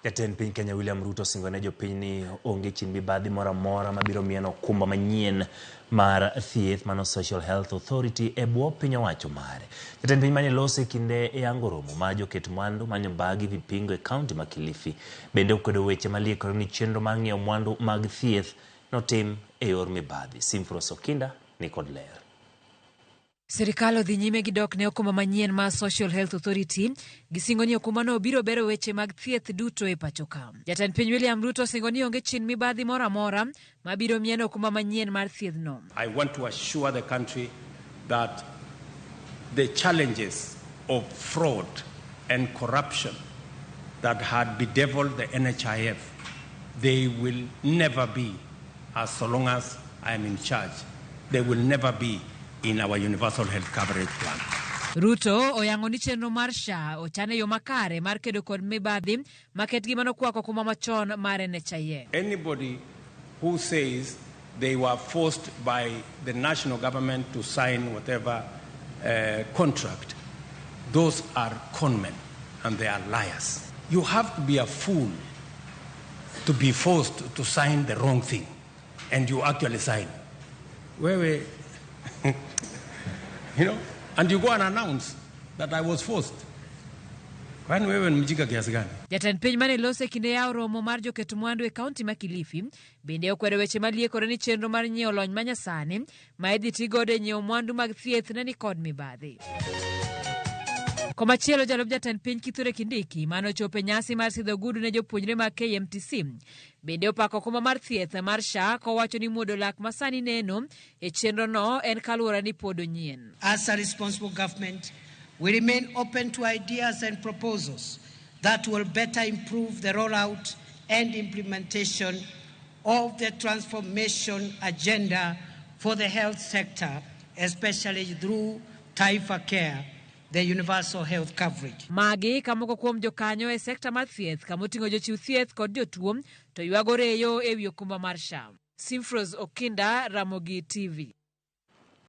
Jatend piny Kenya William Ruto singone jopiny ni onge chin mibadhi moro amora mabiro mieno okumba manyien mar thieth mano Social Health Authority e bwo piny owacho mare. Jatend piny mane lose kinde yango romo ma joket mwandu manyo mbagi vipingo e kaunti ma Kilifi bende okwedo weche maliekore ni chenro mar ng'iewo mwandu mag thieth notim e yor mibadhi. Simfros Okinda ni kod ler. Sirkal odhi nyime gi dok ne okumba manyien ma Social Health Authority gisingo ni okumba no biro bero weche mag thieth duto e pacho ka. Jatend piny William Ruto singo ni onge chin mibadhi moro amora mabiro mieno okumba manyien mar thieth no. I want to assure the country that the challenges of fraud and corruption that had bedeviled the NHIF, they will never be, as so long as I am in charge, they will never be in our universal health coverage plan. Ruto oyango ni chenro mar SHA ochane yo makare mar kedo kod mibadhi maket gi mano kwako kuma machon mar NHIF. Anybody who says they were forced by the national government to sign whatever contract, those are conmen and they are liars. You have to be a fool to be forced to sign the wrong thing and you actually sign. You know, and you go and announce that I was forced. Jatend piny mane lose kinde yawo romo mar joket mwandu e kaunti ma Kilifi bende okwedo weche maliekore ni chenro mar nyiewo lony manyasani ma idhi tigodo e nyiewo mwandu mag thieth ne ni kod mibadhi. Komachielo jalup jatend piny Kithure Kindiki mano chope nyasi mar sidho gudu ne jopuonjre mag KMTC bende opako okumba mar thieth mar SHA kowacho ni muodo lak masani neno e chenro no en kaluwore ni pod onyien. As a responsible government, we remain open to ideas and proposals that will better improve the rollout and implementation of the transformation agenda for the health sector, especially through Taifa Care, the universal health coverage. Magi kamoko kuom jokanyo e sekta mar thieth kamoting'o jochiw thieth kod jotuo to ywagore yo e wi okumba mar SHA. Simfros Okinda, Ramogi TV.